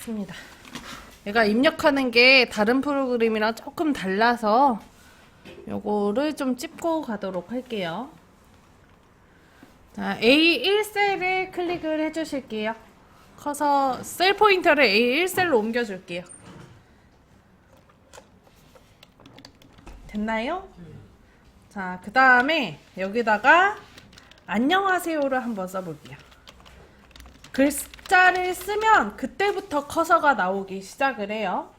있습니다. 얘가 입력하는 게 다른 프로그램이랑 조금 달라서 요거를 좀 찝고 가도록 할게요. 자, A1셀을 클릭을 해주실게요. 커서 셀 포인터를 A1셀로 옮겨줄게요. 됐나요? 자, 그 다음에 여기다가 안녕하세요를 한번 써볼게요. 글자를 쓰면 그때부터 커서가 나오기 시작을 해요.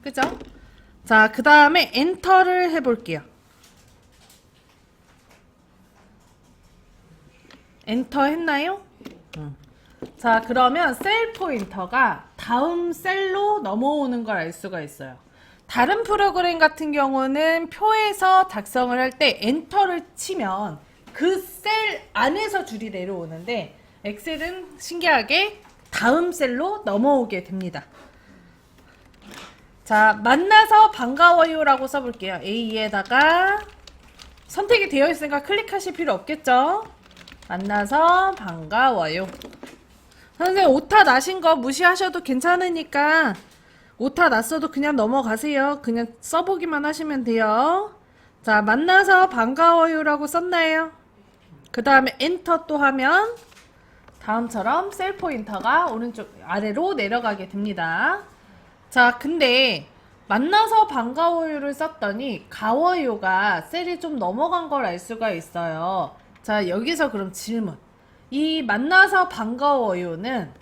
그죠? 자, 그 다음에 엔터를 해볼게요. 엔터 했나요? 자, 그러면 셀 포인터가 다음 셀로 넘어오는 걸 알 수가 있어요. 다른 프로그램 같은 경우는 표에서 작성을 할 때 엔터를 치면 그 셀 안에서 줄이 내려오는데 엑셀은 신기하게 다음 셀로 넘어오게 됩니다. 자, 만나서 반가워요라고 써볼게요. A에다가 선택이 되어 있으니까 클릭하실 필요 없겠죠? 만나서 반가워요. 선생님 오타 나신 거 무시하셔도 괜찮으니까 오타 났어도 그냥 넘어가세요. 그냥 써보기만 하시면 돼요. 자, 만나서 반가워요라고 썼나요? 그 다음에 엔터 또 하면 다음처럼 셀 포인터가 오른쪽 아래로 내려가게 됩니다. 자, 근데 만나서 반가워요를 썼더니 가워요가 셀이 좀 넘어간 걸 알 수가 있어요. 자, 여기서 그럼 질문. 이 만나서 반가워요는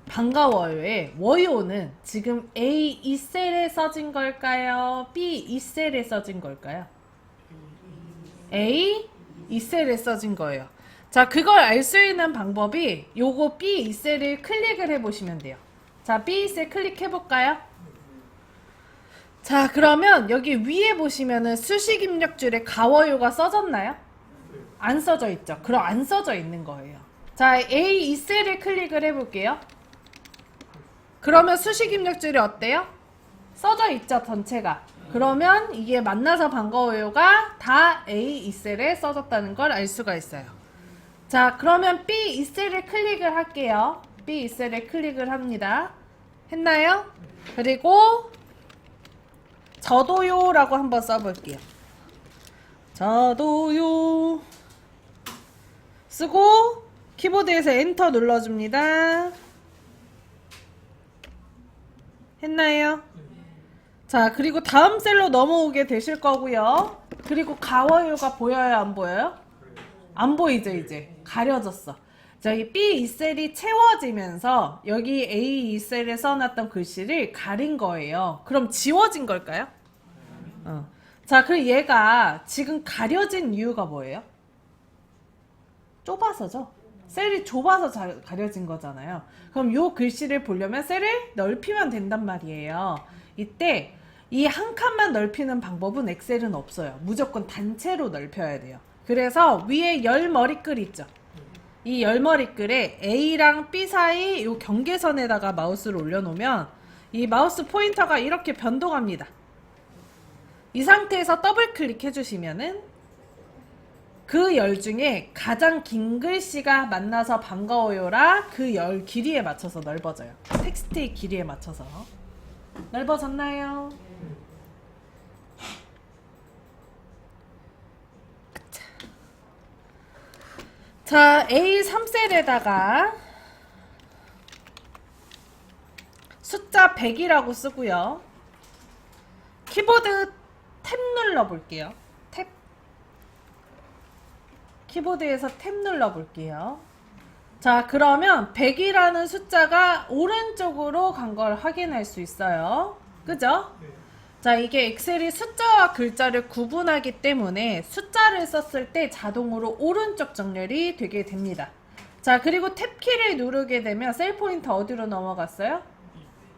반가워요의 워요는 지금 A 2셀에 써진 걸까요? B 2셀에 써진 걸까요? A 2셀에 써진 거예요. 자, 그걸 알 수 있는 방법이 요거 B 2셀을 클릭을 해보시면 돼요. 자, B 2셀 클릭해볼까요? 자, 그러면 여기 위에 보시면은 수식 입력줄에 가워요가 써졌나요? 안 써져 있죠. 그럼 안 써져 있는 거예요. 자, A 2셀을 클릭을 해볼게요. 그러면 수식 입력줄이 어때요? 써져 있죠, 전체가. 그러면 이게 만나서 반가워요가 다 A 2셀에 써졌다는 걸 알 수가 있어요. 자, 그러면 B 2셀을 클릭을 할게요. B 2셀을 클릭을 합니다. 했나요? 그리고 저도요라고 한번 써볼게요. 저도요 쓰고 키보드에서 엔터 눌러줍니다. 했나요? 자, 그리고 다음 셀로 넘어오게 되실 거고요. 그리고 가워요가 보여요, 안 보여요? 안 보이죠, 이제. 가려졌어. 자, 이 B 2셀이 채워지면서 여기 A 2셀에 써놨던 글씨를 가린 거예요. 그럼 지워진 걸까요? 자, 그럼 얘가 지금 가려진 이유가 뭐예요? 좁아서죠. 셀이 좁아서 가려진 거잖아요. 그럼 요 글씨를 보려면 셀을 넓히면 된단 말이에요. 이때 이 한 칸만 넓히는 방법은 엑셀은 없어요. 무조건 단체로 넓혀야 돼요. 그래서 위에 열 머리글 있죠. 이 열 머리글에 A랑 B 사이 요 경계선에다가 마우스를 올려놓으면 이 마우스 포인터가 이렇게 변동합니다. 이 상태에서 더블 클릭해 주시면은 그 열 중에 가장 긴 글씨가 만나서 반가워요라 그 열 길이에 맞춰서 넓어져요. 텍스트의 길이에 맞춰서. 넓어졌나요? 자, A3셀에다가 숫자 100이라고 쓰고요. 키보드 탭 눌러볼게요. 탭. 키보드에서 탭 눌러볼게요. 자, 그러면 100이라는 숫자가 오른쪽으로 간 걸 확인할 수 있어요. 그죠? 자, 이게 엑셀이 숫자와 글자를 구분하기 때문에 숫자를 썼을 때 자동으로 오른쪽 정렬이 되게 됩니다. 자, 그리고 탭키를 누르게 되면 셀 포인터 어디로 넘어갔어요?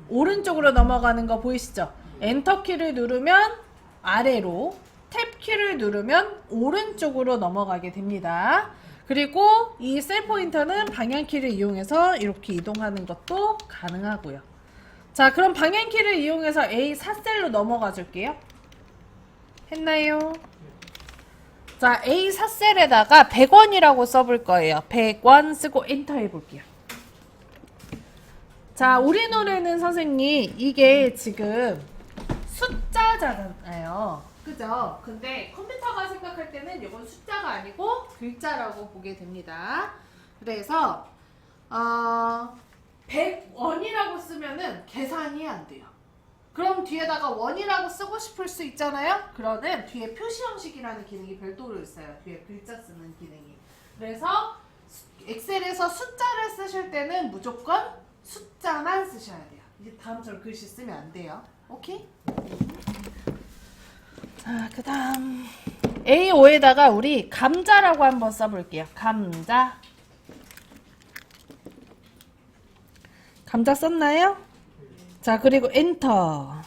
오른쪽으로 넘어가는 거 보이시죠? 엔터키를 누르면 아래로, 탭키를 누르면 오른쪽으로 넘어가게 됩니다. 그리고 이 셀 포인터는 방향키를 이용해서 이렇게 이동하는 것도 가능하고요. 자, 그럼 방향키를 이용해서 A4셀로 넘어가 줄게요. 했나요? 자, A4셀에다가 100원이라고 써볼 거예요. 100원 쓰고 엔터 해볼게요. 자, 우리 노래는 선생님, 이게 지금 숫자잖아요. 그죠? 근데 컴퓨터가 생각할 때는 이건 숫자가 아니고 글자라고 보게 됩니다. 그래서 100원이라고 쓰면은 계산이 안 돼요. 그럼 뒤에다가 원이라고 쓰고 싶을 수 있잖아요. 그러면 뒤에 표시 형식이라는 기능이 별도로 있어요. 뒤에 글자 쓰는 기능이. 그래서 엑셀에서 숫자를 쓰실 때는 무조건 숫자만 쓰셔야 돼요. 이제 다음처럼 글씨 쓰면 안 돼요. 오케이? 자, 그 다음 A5에다가 우리 감자라고 한번 써볼게요. 감자. 감자 썼나요? 자, 그리고 엔터.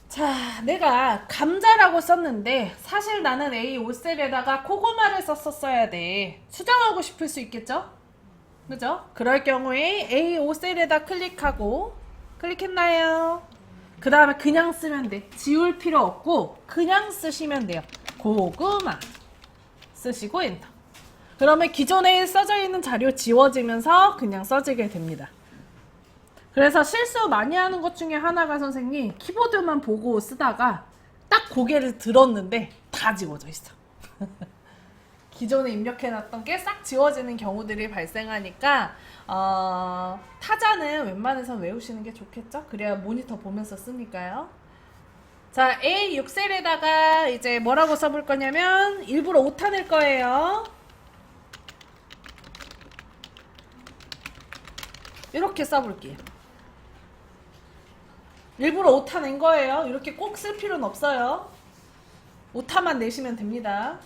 자, 내가 감자라고 썼는데 사실 나는 A5셀에다가 고구마를 썼었어야 돼. 수정하고 싶을 수 있겠죠? 그죠? 그럴 경우에 A5셀에다 클릭하고, 클릭했나요? 그 다음에 그냥 쓰면 돼. 지울 필요 없고 그냥 쓰시면 돼요. 고구마 쓰시고 엔터. 그러면 기존에 써져 있는 자료 지워지면서 그냥 써지게 됩니다. 그래서 실수 많이 하는 것 중에 하나가 선생님, 키보드만 보고 쓰다가 딱 고개를 들었는데 다 지워져 있어. 기존에 입력해놨던 게 싹 지워지는 경우들이 발생하니까 타자는 웬만해서 외우시는 게 좋겠죠? 그래야 모니터 보면서 쓰니까요. 자, A6셀에다가 이제 뭐라고 써볼 거냐면 일부러 오타 낼 거예요. 이렇게 써볼게요. 일부러 오타 낸 거예요. 이렇게 꼭 쓸 필요는 없어요. 오타만 내시면 됩니다.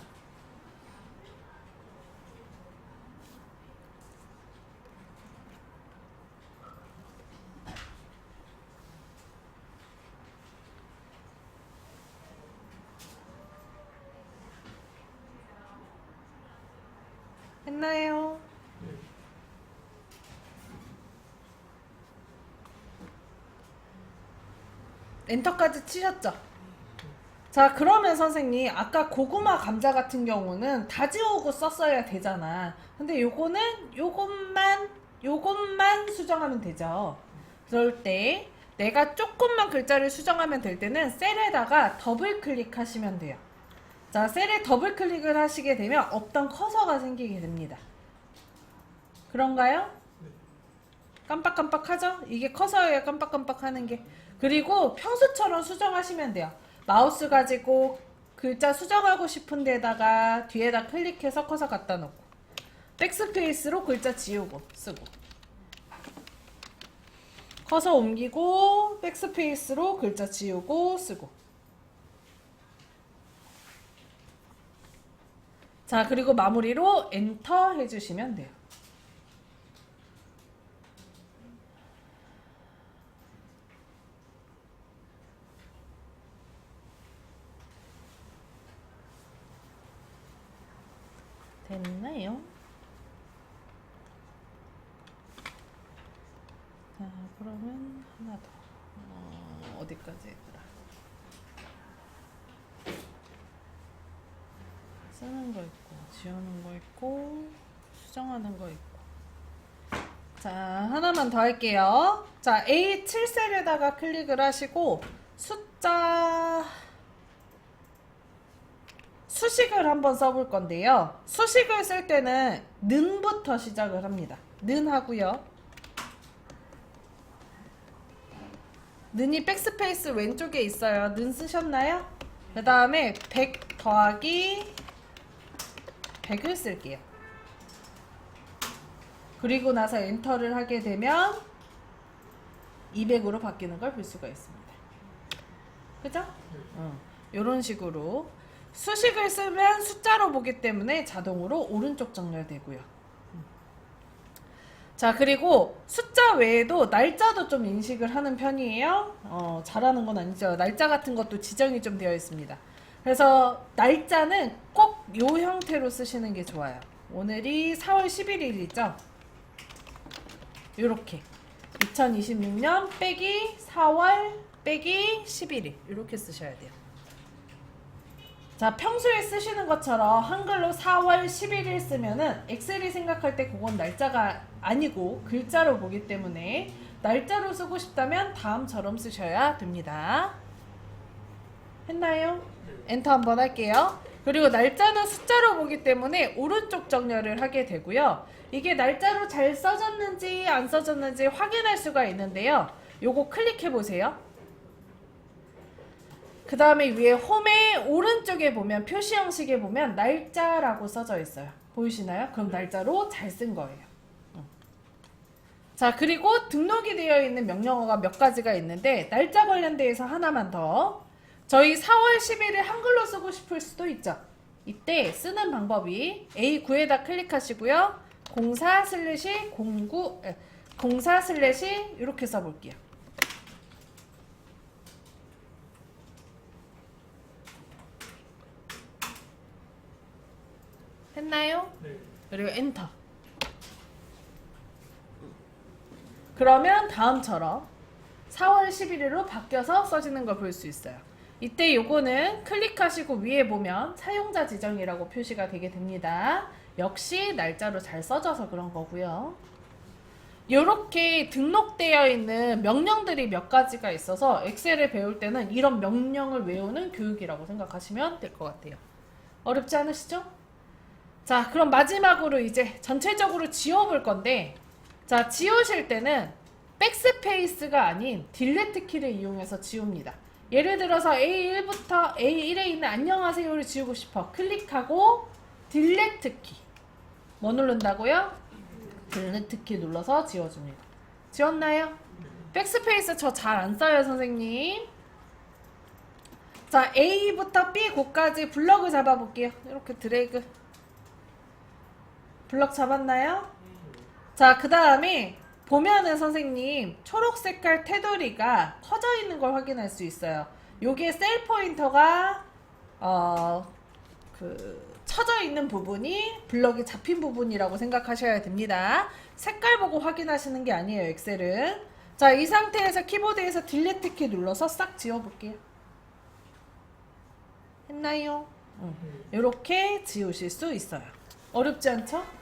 했나요? 엔터까지 치셨죠? 자, 그러면 선생님 아까 고구마 감자 같은 경우는 다 지우고 썼어야 되잖아. 근데 요것만 수정하면 되죠. 그럴 때 내가 조금만 글자를 수정하면 될 때는 셀에다가 더블 클릭하시면 돼요. 자, 셀에 더블 클릭을 하시게 되면 없던 커서가 생기게 됩니다. 그런가요? 깜빡깜빡하죠? 이게 커서예요, 깜빡깜빡 하는 게. 그리고 평소처럼 수정하시면 돼요. 마우스 가지고 글자 수정하고 싶은 데다가 뒤에다 클릭해서 커서 갖다 놓고, 백스페이스로 글자 지우고 쓰고, 커서 옮기고 백스페이스로 글자 지우고 쓰고. 자, 그리고 마무리로 엔터 해주시면 돼요. 됐나요? 자, 그러면 하나 더. 어디까지 했더라? 쓰는 거 있고, 지우는 거 있고, 수정하는 거 있고. 자, 하나만 더 할게요. 자, A7셀에다가 클릭을 하시고 수식을 한번 써볼 건데요. 수식을 쓸 때는 는부터 시작을 합니다. 는 하고요. 는이 백스페이스 왼쪽에 있어요. 는 쓰셨나요? 그 다음에 100 더하기 100을 쓸게요. 그리고 나서 엔터를 하게 되면 200으로 바뀌는 걸 볼 수가 있습니다. 그죠? 이런 식으로 수식을 쓰면 숫자로 보기 때문에 자동으로 오른쪽 정렬되고요. 자, 그리고 숫자 외에도 날짜도 좀 인식을 하는 편이에요. 잘하는 건 아니죠. 날짜 같은 것도 지정이 좀 되어 있습니다. 그래서 날짜는 꼭 이 형태로 쓰시는 게 좋아요. 오늘이 4월 11일이죠. 요렇게 2026년 빼기 4월 빼기 11일 이렇게 쓰셔야 돼요. 자, 평소에 쓰시는 것처럼 한글로 4월 11일 쓰면은 엑셀이 생각할 때 그건 날짜가 아니고 글자로 보기 때문에 날짜로 쓰고 싶다면 다음처럼 쓰셔야 됩니다. 했나요? 엔터 한번 할게요. 그리고 날짜는 숫자로 보기 때문에 오른쪽 정렬을 하게 되고요. 이게 날짜로 잘 써졌는지 안 써졌는지 확인할 수가 있는데요. 요거 클릭해 보세요. 그 다음에 위에 홈의 오른쪽에 보면 표시 형식에 보면 날짜라고 써져 있어요. 보이시나요? 그럼 날짜로 잘 쓴 거예요. 자, 그리고 등록이 되어 있는 명령어가 몇 가지가 있는데 날짜 관련돼서 하나만 더. 저희 4월 10일을 한글로 쓰고 싶을 수도 있죠. 이때 쓰는 방법이 A9에다 클릭하시고요. 04/09 04/ 이렇게 써볼게요. 했나요? 네. 그리고 엔터. 그러면 다음처럼 4월 11일로 바뀌어서 써지는 걸 볼 수 있어요. 이때 요거는 클릭하시고 위에 보면 사용자 지정이라고 표시가 되게 됩니다. 역시 날짜로 잘 써져서 그런 거고요. 이렇게 등록되어 있는 명령들이 몇 가지가 있어서 엑셀을 배울 때는 이런 명령을 외우는 교육이라고 생각하시면 될 것 같아요. 어렵지 않으시죠? 자, 그럼 마지막으로 이제 전체적으로 지워볼 건데, 자, 지우실 때는 백스페이스가 아닌 딜리트 키를 이용해서 지웁니다. 예를 들어서 A1부터 A1에 있는 안녕하세요를 지우고 싶어. 클릭하고 딜리트 키. 뭐 누른다고요? 딜리트 키 눌러서 지워줍니다. 지웠나요? 백스페이스 저 잘 안 써요, 선생님. 자, A부터 B 곳까지 블럭을 잡아볼게요. 이렇게 드래그. 블럭 잡았나요? 자, 그 다음에 보면은 선생님 초록 색깔 테두리가 커져 있는 걸 확인할 수 있어요. 요게 셀 포인터가 쳐져 있는 부분이 블럭이 잡힌 부분이라고 생각하셔야 됩니다. 색깔 보고 확인하시는 게 아니에요, 엑셀은. 자, 이 상태에서 키보드에서 딜리트 키 눌러서 싹 지워볼게요. 했나요? 이렇게 지우실 수 있어요. 어렵지 않죠?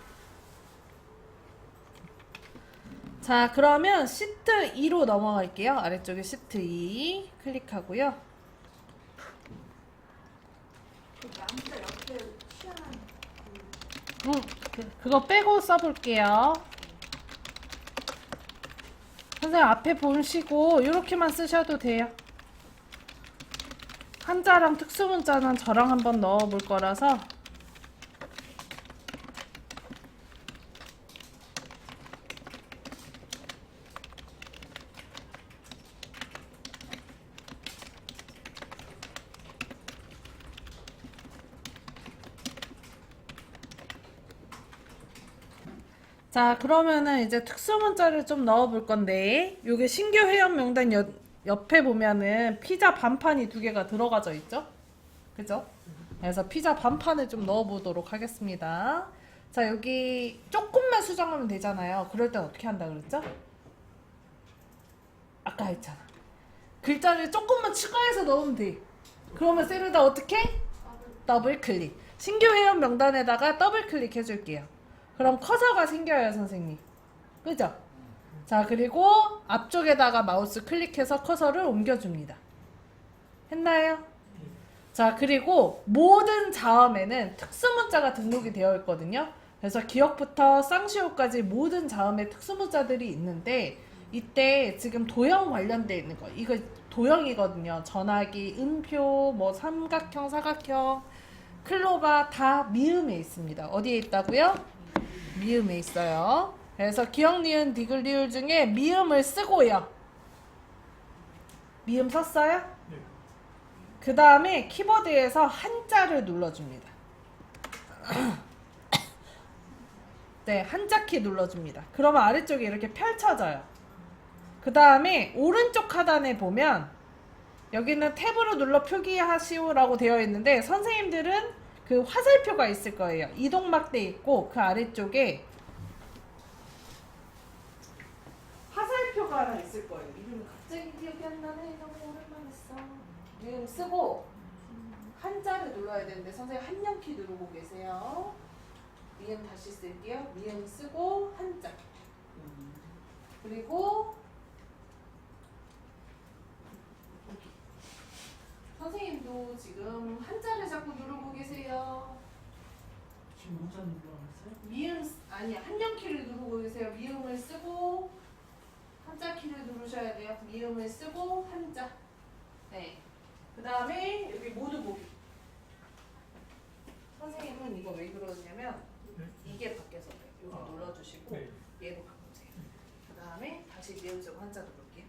자, 그러면 시트 2로 넘어갈게요. 아래쪽에 시트 2 클릭하고요. 그거 빼고 써볼게요. 선생님 앞에 보시고 이렇게만 쓰셔도 돼요. 한자랑 특수문자는 저랑 한번 넣어볼 거라서. 자, 그러면은 이제 특수문자를 좀 넣어볼 건데, 요게 신규 회원 명단 옆에 보면은 피자 반판이 2개가 들어가져 있죠? 그죠? 그래서 피자 반판을 좀 넣어보도록 하겠습니다. 자, 여기 조금만 수정하면 되잖아요. 그럴 땐 어떻게 한다 그랬죠? 아까 했잖아. 글자를 조금만 추가해서 넣으면 돼. 그러면 셀에다 어떻게? 더블 클릭. 신규 회원 명단에다가 더블 클릭 해줄게요. 그럼 커서가 생겨요, 선생님. 그죠? 자, 그리고 앞쪽에다가 마우스 클릭해서 커서를 옮겨줍니다. 했나요? 자, 그리고 모든 자음에는 특수문자가 등록이 되어 있거든요. 그래서 기억부터 쌍시호까지 모든 자음에 특수문자들이 있는데, 이때 지금 도형 관련돼 있는 거, 이거 도형이거든요. 전화기, 음표, 뭐 삼각형, 사각형, 클로바 다 미음에 있습니다. 어디에 있다고요? 미음에 있어요. 그래서 기역, 니은, 디귿, 리을 중에 미음을 쓰고요. 미음 썼어요? 네. 그 다음에 키보드에서 한자를 눌러줍니다. 네, 한자 키 눌러줍니다. 그러면 아래쪽에 이렇게 펼쳐져요. 그 다음에 오른쪽 하단에 보면 여기는 탭으로 눌러 표기하시오라고 되어 있는데, 선생님들은 그 화살표가 있을 거예요. 이동막대 있고 그 아래쪽에 화살표가 하나 있을 거예요. 이름이 갑자기 기억이 안 나네. 너무 오랜만에 써. 이름 쓰고 한자를 눌러야 되는데 선생님 한영키 누르고 계세요. 미음 다시 쓸게요. 미음 쓰고 한자. 그리고 선생님도 지금 한자를 자꾸 누르고 계세요. 지금 한자 눌러놨어요? 미음 아니 한영키를 누르고 계세요. 미음을 쓰고 한자 키를 누르셔야 돼요. 미음을 쓰고 한자. 네. 그 다음에 여기 모두 보기. 선생님은 이거 왜 그러냐면 네. 이게 바뀌어서 그래요. 이거 눌러주시고 네. 얘로 바꾸세요. 그 다음에 다시 미음 지우고 한자 누를게요.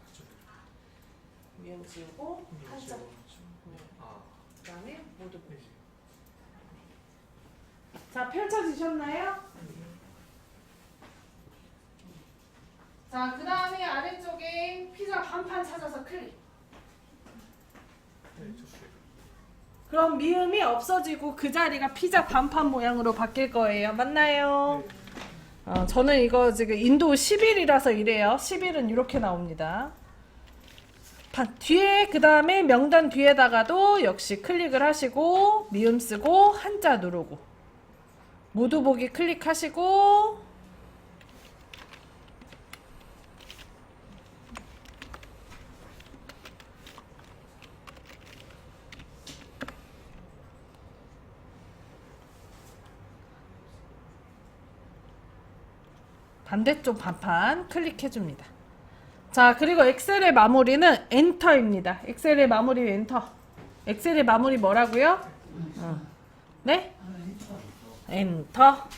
그렇죠. 미음 지우고 한자. 아, 그 다음에 모두 보기. 네. 자, 펼쳐지셨나요? 자, 그 다음에 아래쪽에 피자 반판 찾아서 클릭. 네, 좋습니다. 그럼 미음이 없어지고 그 자리가 피자 반판 모양으로 바뀔 거예요. 맞나요? 저는 이거 지금 인도 10일이라서 이래요. 10일은 이렇게 나옵니다. 뒤에 그 다음에 명단 뒤에다가도 역시 클릭을 하시고 미음 쓰고 한자 누르고 모두 보기 클릭하시고 반대쪽 반판 클릭해줍니다. 자, 그리고 엑셀의 마무리는 엔터입니다. 엑셀의 마무리 엔터. 엑셀의 마무리 뭐라고요? 네? 엔터.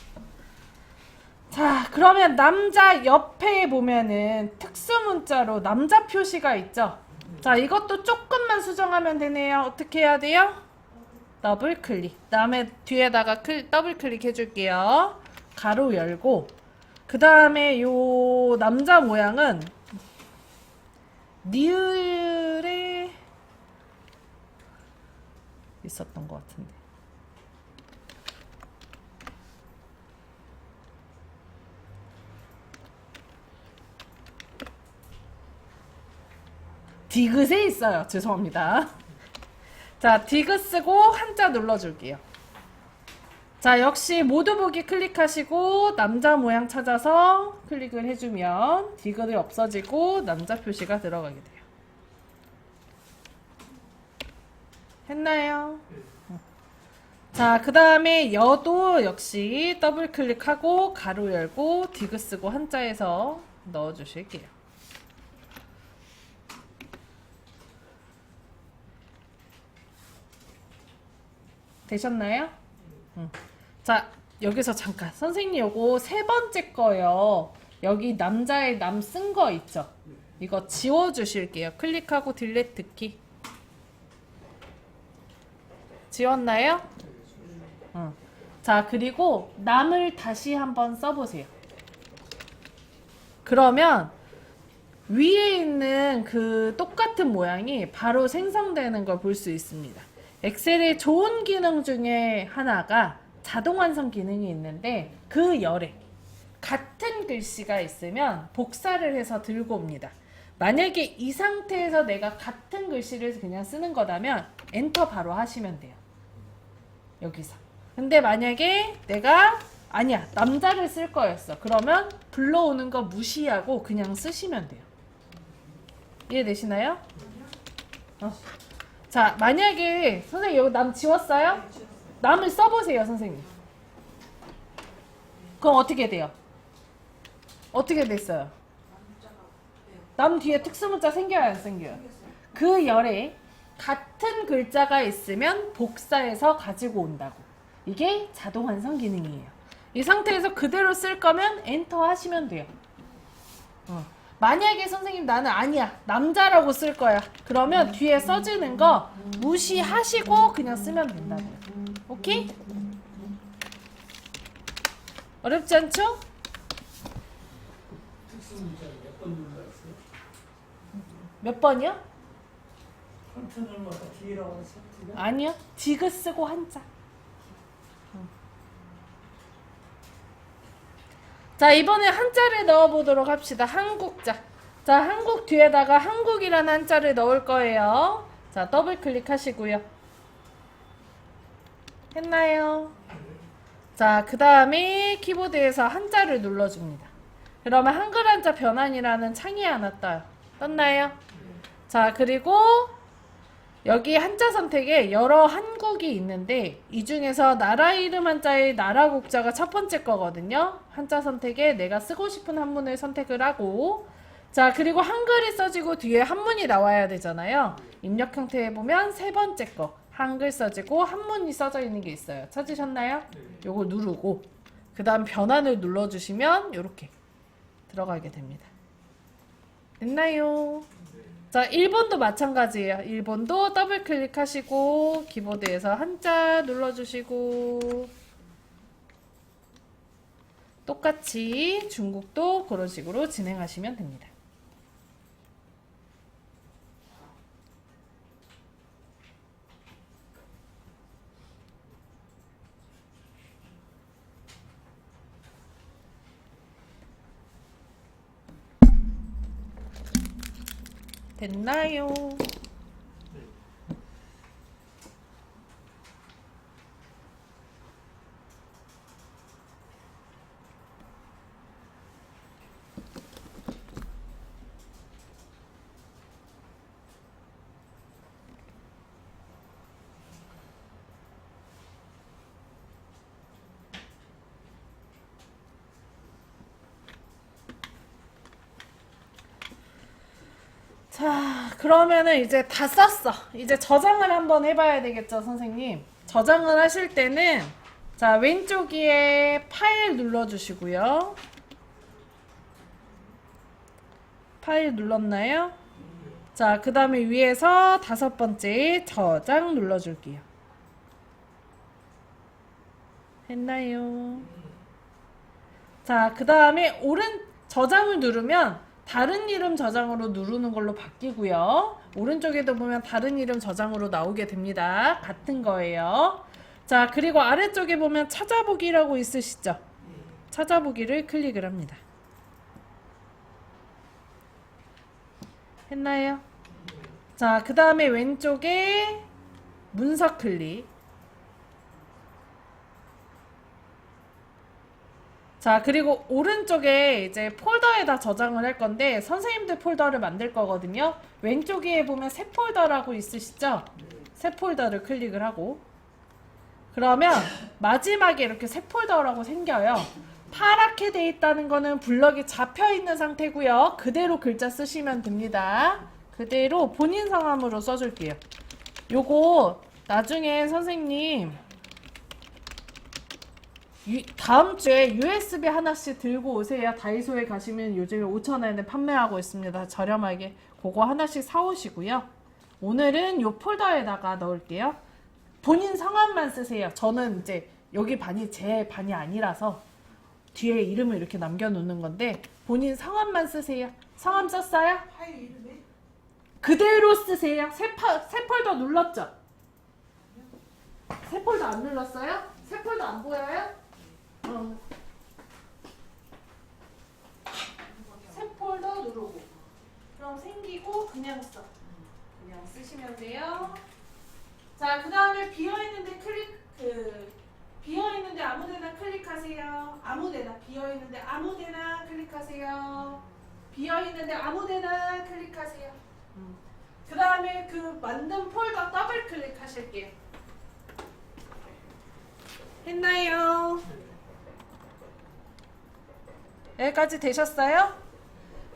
자, 그러면 남자 옆에 보면은 특수문자로 남자 표시가 있죠? 자, 이것도 조금만 수정하면 되네요. 어떻게 해야 돼요? 더블 클릭. 다음에 뒤에다가 더블 클릭 해줄게요. 가로 열고 그 다음에 요 남자 모양은 니을에 있었던 것 같은데 디귿에 있어요. 죄송합니다. 자, 디귿 쓰고 한자 눌러줄게요. 자, 역시 모두 보기 클릭하시고 남자 모양 찾아서 클릭을 해주면 디귿이 없어지고 남자 표시가 들어가게 돼요. 했나요? 자, 그 다음에 여도 역시 더블 클릭하고 가로 열고 디귿 쓰고 한자에서 넣어주실게요. 되셨나요? 자, 여기서 잠깐 선생님 요거 세 번째 거요. 여기 남자의 남 쓴 거 있죠? 이거 지워주실게요. 클릭하고 딜리트 키. 지웠나요? 자, 그리고 남을 다시 한번 써보세요. 그러면 위에 있는 그 똑같은 모양이 바로 생성되는 걸 볼 수 있습니다. 엑셀의 좋은 기능 중에 하나가 자동 완성 기능이 있는데 그 열에 같은 글씨가 있으면 복사를 해서 들고 옵니다. 만약에 이 상태에서 내가 같은 글씨를 그냥 쓰는 거라면 엔터 바로 하시면 돼요. 여기서. 근데 만약에 내가 아니야 남자를 쓸 거였어. 그러면 불러오는 거 무시하고 그냥 쓰시면 돼요. 이해되시나요? 자, 만약에 선생님 여기 남 지웠어요? 남을 써보세요, 선생님. 그럼 어떻게 돼요? 어떻게 됐어요? 남 뒤에 특수문자 생겨요, 안 생겨요? 그 열에 같은 글자가 있으면 복사해서 가지고 온다고. 이게 자동 완성 기능이에요. 이 상태에서 그대로 쓸 거면 엔터 하시면 돼요. 만약에 선생님 나는 아니야 남자라고 쓸 거야 그러면 뒤에 써지는 거 무시하시고 그냥 쓰면 된다고요. 오케이? 어렵지 않죠? 특수문자 몇 번 눌렀어요? 몇 번이요? 컨트 눌러서 D라고 했어요? 아니요. 디귿 쓰고 한자. 자, 이번에 한자를 넣어보도록 합시다. 한국자. 자, 한국 뒤에다가 한국이라는 한자를 넣을 거예요. 자, 더블 클릭하시고요. 했나요? 자, 그 다음에 키보드에서 한자를 눌러줍니다. 그러면 한글 한자 변환이라는 창이 하나 떠요. 떴나요? 자, 그리고 여기 한자 선택에 여러 한국이 있는데 이 중에서 나라 이름 한자의 나라 국자가 첫 번째 거거든요. 한자 선택에 내가 쓰고 싶은 한문을 선택을 하고, 자, 그리고 한글이 써지고 뒤에 한문이 나와야 되잖아요. 입력 형태에 보면 세 번째 거 한글 써지고 한문이 써져 있는 게 있어요. 찾으셨나요? 요거 누르고 그 다음 변환을 눌러주시면 이렇게 들어가게 됩니다. 됐나요? 자, 1번도 마찬가지예요. 1번도 더블 클릭하시고 키보드에서 한자 눌러주시고 똑같이 중국도 그런 식으로 진행하시면 됩니다. 됐나요? 자, 그러면은 이제 다 썼어. 이제 저장을 한번 해봐야 되겠죠, 선생님? 저장을 하실 때는 자, 왼쪽 위에 파일 눌러주시고요. 파일 눌렀나요? 자, 그 다음에 위에서 5번째 저장 눌러줄게요. 했나요? 자, 그 다음에 저장을 누르면 다른 이름 저장으로 누르는 걸로 바뀌고요. 오른쪽에도 보면 다른 이름 저장으로 나오게 됩니다. 같은 거예요. 자, 그리고 아래쪽에 보면 찾아보기라고 있으시죠? 찾아보기를 클릭을 합니다. 했나요? 자, 그 다음에 왼쪽에 문서 클릭. 자, 그리고 오른쪽에 이제 폴더에다 저장을 할 건데 선생님들 폴더를 만들 거거든요. 왼쪽에 보면 새 폴더라고 있으시죠? 새 폴더를 클릭을 하고 그러면 마지막에 이렇게 새 폴더라고 생겨요. 파랗게 돼 있다는 거는 블럭이 잡혀 있는 상태고요. 그대로 글자 쓰시면 됩니다. 그대로 본인 성함으로 써줄게요. 요거 나중에 선생님 다음 주에 USB 하나씩 들고 오세요. 다이소에 가시면 요즘에 5,000원에 판매하고 있습니다. 저렴하게 그거 하나씩 사오시고요. 오늘은 요 폴더에다가 넣을게요. 본인 성함만 쓰세요. 저는 이제 여기 반이 제 반이 아니라서 뒤에 이름을 이렇게 남겨놓는 건데 본인 성함만 쓰세요. 성함 썼어요? 파일 이름이? 그대로 쓰세요. 새 폴더 눌렀죠? 새 폴더 안 눌렀어요? 새 폴더 안 보여요? 새 폴더 누르고 그럼 생기고 그냥 써. 그냥 쓰시면 돼요. 자, 그 다음에 비어있는데 비어있는데 아무데나 클릭하세요. 아무데나 비어있는데 아무데나 클릭하세요. 비어있는데 아무데나 클릭하세요. 그 다음에 그 만든 폴더 더블 클릭하실게요. 했나요? 여기까지 되셨어요?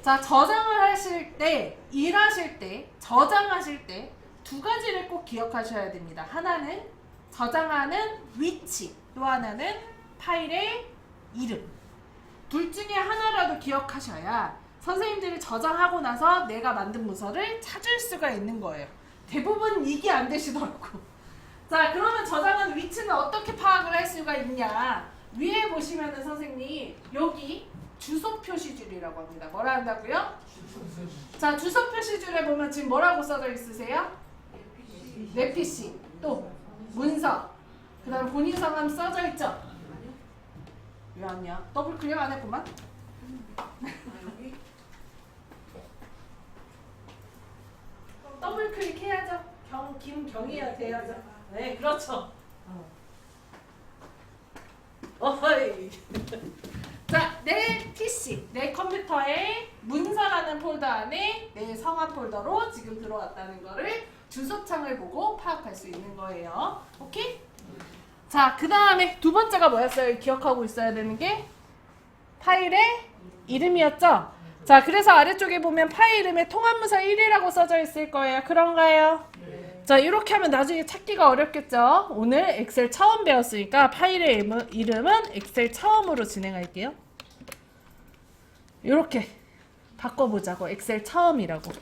자, 저장을 하실 때, 일하실 때, 저장하실 때 두 가지를 꼭 기억하셔야 됩니다. 하나는 저장하는 위치, 또 하나는 파일의 이름. 둘 중에 하나라도 기억하셔야 선생님들이 저장하고 나서 내가 만든 문서를 찾을 수가 있는 거예요. 대부분 이게 안 되시더라고. 자, 그러면 저장한 위치는 어떻게 파악을 할 수가 있냐? 위에 보시면은 선생님 여기 주소 표시줄이라고 합니다. 뭐라 한다고요? 자, 주소 표시줄에 보면 지금 뭐라고 써져 있으세요? 내 PC, 또 문서, 그 다음 본인 성함 써져 있죠? 왜 아니야? 더블 클릭 안 했구만? 더블 클릭해야죠. 김경희야 돼야죠. 네, 그렇죠. 어허이. 자, 내 PC, 내 컴퓨터에 문서라는 폴더 안에 내 성함 폴더로 지금 들어왔다는 거를 주소창을 보고 파악할 수 있는 거예요. 오케이? 자, 그 다음에 두 번째가 뭐였어요? 기억하고 있어야 되는 게 파일의 이름이었죠? 자, 그래서 아래쪽에 보면 파일 이름에 통합문서 1이라고 써져 있을 거예요. 그런가요? 네. 자, 이렇게 하면 나중에 찾기가 어렵겠죠? 오늘 엑셀 처음 배웠으니까 파일의 이름은 엑셀 처음으로 진행할게요. 이렇게 바꿔보자고. 엑셀 처음이라고.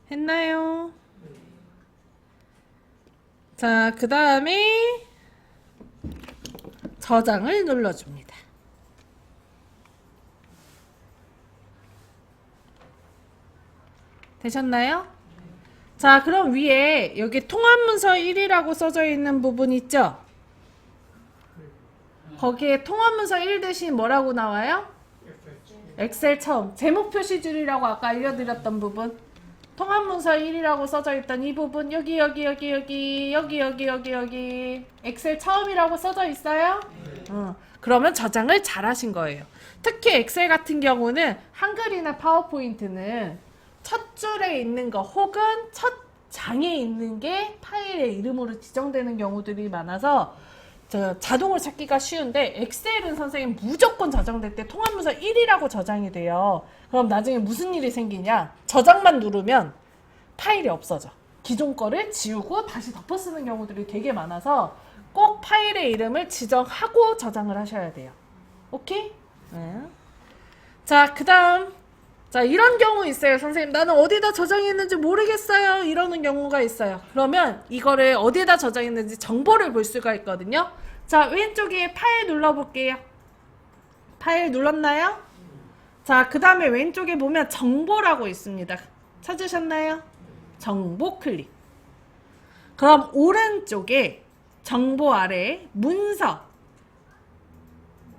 했나요? 자, 그 다음에 저장을 눌러줍니다. 되셨나요? 자, 그럼 위에 여기 통합문서 1이라고 써져 있는 부분 있죠? 거기에 통합문서 1 대신 뭐라고 나와요? 엑셀 처음. 제목 표시줄이라고 아까 알려드렸던 부분. 통합문서 1이라고 써져 있던 이 부분 여기 엑셀 처음이라고 써져 있어요? 그러면 저장을 잘 하신 거예요. 특히 엑셀 같은 경우는 한글이나 파워포인트는 첫 줄에 있는 거 혹은 첫 장에 있는 게 파일의 이름으로 지정되는 경우들이 많아서 자동으로 찾기가 쉬운데 엑셀은 선생님 무조건 저장될 때 통합문서 1이라고 저장이 돼요. 그럼 나중에 무슨 일이 생기냐? 저장만 누르면 파일이 없어져. 기존 거를 지우고 다시 덮어 쓰는 경우들이 되게 많아서 꼭 파일의 이름을 지정하고 저장을 하셔야 돼요. 오케이? 네. 자, 그 다음. 자, 이런 경우 있어요. 선생님, 나는 어디다 저장했는지 모르겠어요. 이러는 경우가 있어요. 그러면 이거를 어디에다 저장했는지 정보를 볼 수가 있거든요. 자, 왼쪽에 파일 눌러볼게요. 파일 눌렀나요? 자, 그 다음에 왼쪽에 보면 정보라고 있습니다. 찾으셨나요? 정보 클릭. 그럼 오른쪽에 정보 아래 문서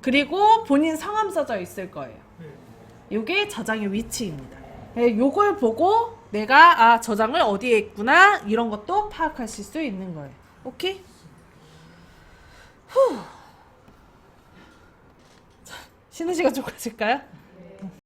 그리고 본인 성함 써져 있을 거예요. 요게 저장의 위치입니다. 요걸 보고 내가 저장을 어디에 했구나 이런 것도 파악하실 수 있는 거예요. 오케이? 후. 자, 쉬는 시간 좀 가질까요?